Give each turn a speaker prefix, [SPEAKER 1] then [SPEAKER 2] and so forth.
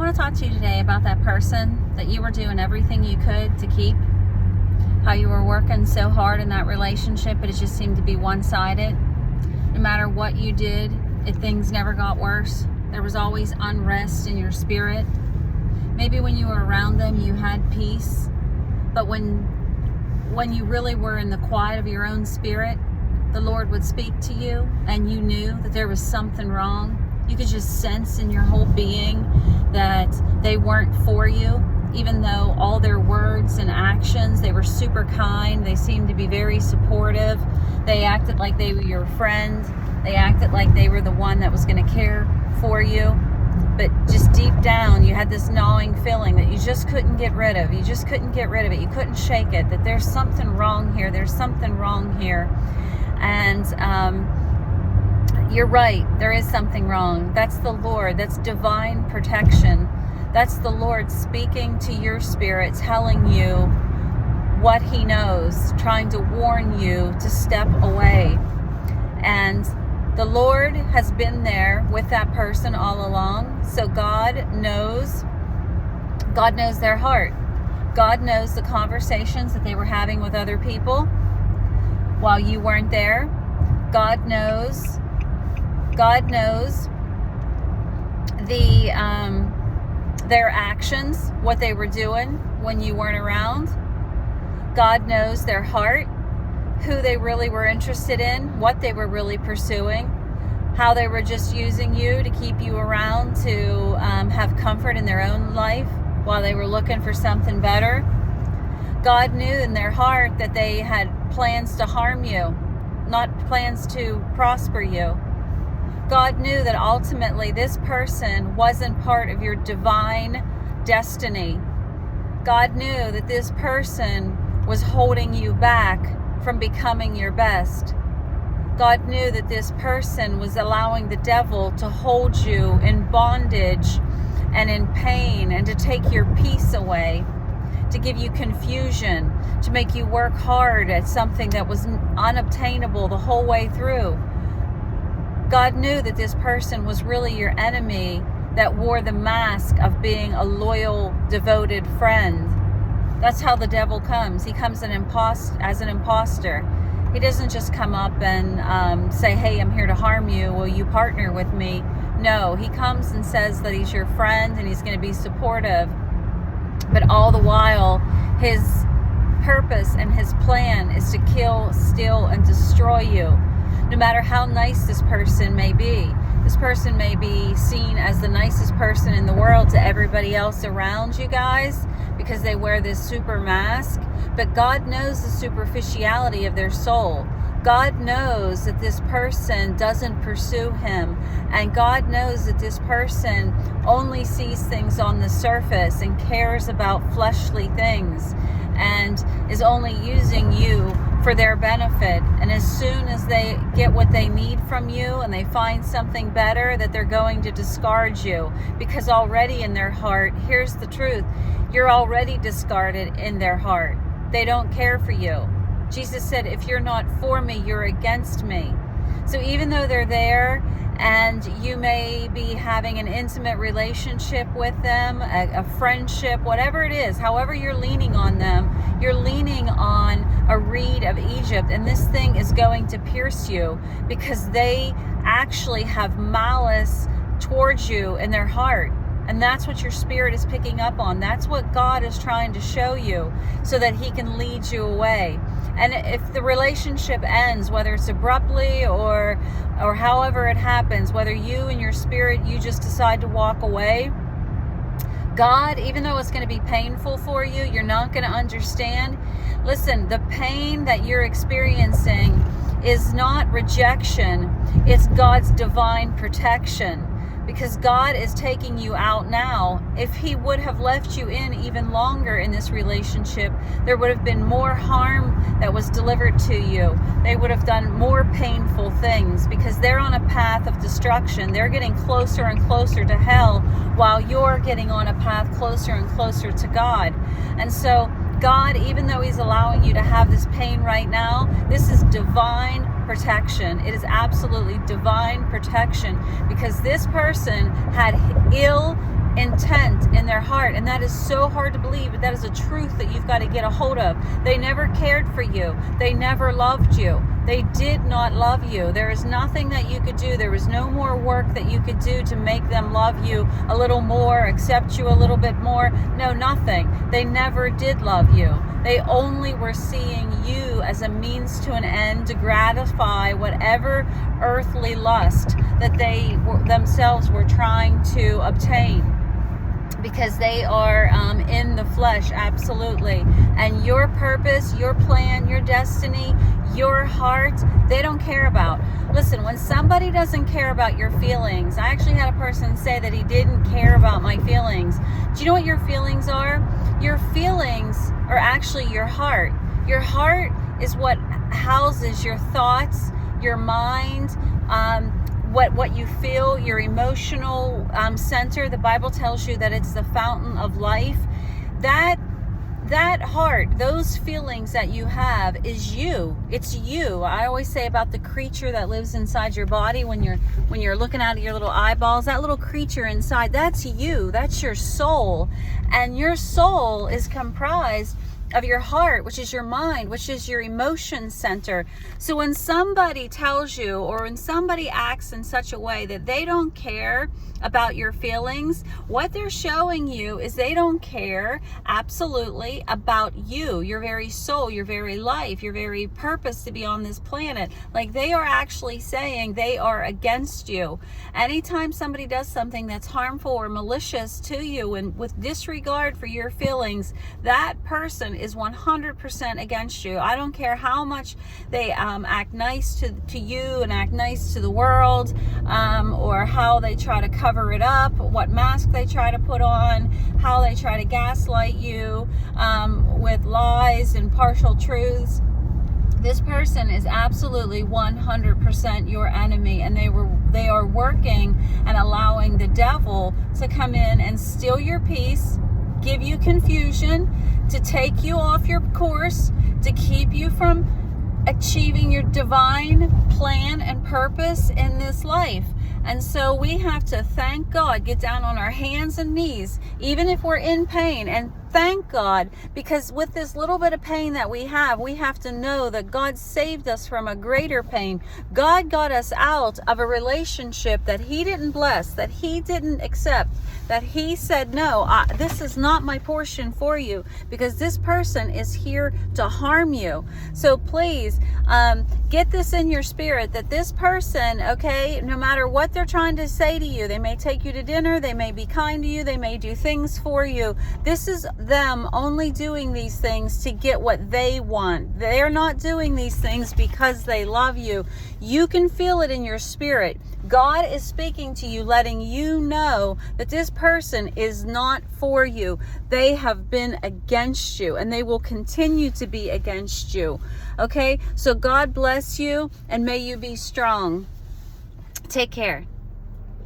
[SPEAKER 1] want to talk to you today about that person that you were doing everything you could to keep. How you were working so hard in that relationship, but it just seemed to be one-sided. No matter what you did, things never got worse. There was always unrest in your spirit. Maybe when you were around them, you had peace. But when you really were in the quiet of your own spirit, the Lord would speak to you and you knew that there was something wrong. You could just sense in your whole being that they weren't for you, even though all their words and actions, they were super kind. They seemed to be very supportive. They acted like they were your friend. They acted like they were the one that was going to care for you. But just deep down, you had this gnawing feeling that you just couldn't get rid of. You just couldn't get rid of it. You couldn't shake it, that there's something wrong here. There's something wrong here. And you're right. There is something wrong. That's the Lord. That's divine protection. That's the Lord speaking to your spirit, telling you what He knows, trying to warn you to step away. And the Lord has been there with that person all along. So God knows their heart. God knows the conversations that they were having with other people while you weren't there. God knows their actions, what they were doing when you weren't around. God knows their heart, who they really were interested in, what they were really pursuing, how they were just using you to keep you around to have comfort in their own life while they were looking for something better. God knew in their heart that they had plans to harm you, not plans to prosper you. God knew that ultimately this person wasn't part of your divine destiny. God knew that this person was holding you back from becoming your best. God knew that this person was allowing the devil to hold you in bondage and in pain and to take your peace away, to give you confusion, to make you work hard at something that was unobtainable the whole way through. God knew that this person was really your enemy that wore the mask of being a loyal, devoted friend. That's how the devil comes. He comes as an impostor. He doesn't just come up and say, hey, I'm here to harm you. Will you partner with me? No, he comes and says that he's your friend and he's going to be supportive. But all the while, his purpose and his plan is to kill, steal, and destroy you. No matter how nice this person may be. This person may be seen as the nicest person in the world to everybody else around you guys because they wear this super mask. But God knows the superficiality of their soul. God knows that this person doesn't pursue Him. And God knows that this person only sees things on the surface and cares about fleshly things and is only using you for their benefit. And as soon as they get what they need from you and they find something better, that they're going to discard you. Because already in their heart, here's the truth, you're already discarded in their heart. They don't care for you. Jesus said, if you're not for me, you're against me. So even though they're there and you may be having an intimate relationship with them, a friendship, whatever it is, however you're leaning on them, you're leaning on a reed of Egypt, and this thing is going to pierce you because they actually have malice towards you in their heart. And that's what your spirit is picking up on. That's what God is trying to show you so that He can lead you away. And if the relationship ends, whether it's abruptly or however it happens, whether you and your spirit, you just decide to walk away, God, even though it's going to be painful for you, you're not going to understand. Listen, the pain that you're experiencing is not rejection. It's God's divine protection. Because God is taking you out now. If He would have left you in even longer in this relationship, there would have been more harm that was delivered to you. They would have done more painful things because they're on a path of destruction. They're getting closer and closer to hell while you're getting on a path closer and closer to God. And so God, even though He's allowing you to have this pain right now, this is divine protection. It is absolutely divine protection because this person had ill intent in their heart. And that is so hard to believe, but that is a truth that you've got to get a hold of. They never cared for you. They never loved you. They did not love you. There is nothing that you could do. There was no more work that you could do to make them love you a little more, accept you a little bit more. No, nothing. They never did love you. They only were seeing you as a means to an end to gratify whatever earthly lust that they themselves were trying to obtain. Because they are in the flesh, absolutely. And your purpose, your plan, your destiny, your heart, they don't care about. Listen, when somebody doesn't care about your feelings, I actually had a person say that he didn't care about my feelings. Do you know what your feelings are? Your feelings are actually your heart. Your heart is what houses your thoughts, your mind, what you feel, your emotional center. The Bible tells you that it's the fountain of life. That heart, those feelings that you have is you. It's you. I always say about the creature that lives inside your body when you're looking out of your little eyeballs, that little creature inside, that's you. That's your soul. And your soul is comprised of your heart, which is your mind, which is your emotion center. So when somebody tells you, or when somebody acts in such a way that they don't care about your feelings, what they're showing you is they don't care absolutely about you, your very soul, your very life, your very purpose to be on this planet. Like, they are actually saying they are against you. Anytime somebody does something that's harmful or malicious to you and with disregard for your feelings, that person is 100% against you. I don't care how much they act nice to you and act nice to the world, or how they try to cover it up, what mask they try to put on, how they try to gaslight you with lies and partial truths. This person is absolutely 100% your enemy, and they are working and allowing the devil to come in and steal your peace, give you confusion, to take you off your course, to keep you from achieving your divine plan and purpose in this life. And so we have to thank God, get down on our hands and knees, even if we're in pain, and thank God, because with this little bit of pain that we have to know that God saved us from a greater pain. God got us out of a relationship that He didn't bless, that He didn't accept, that He said, no, this is not my portion for you, because this person is here to harm you. So please get this in your spirit, that this person, okay, no matter what they're trying to say to you, they may take you to dinner, they may be kind to you, they may do things for you. This is them only doing these things to get what they want. They're not doing these things because they love you. You can feel it in your spirit. God is speaking to you, letting you know that this person is not for you. They have been against you, and they will continue to be against you. Okay? So God bless you, and may you be strong. Take care.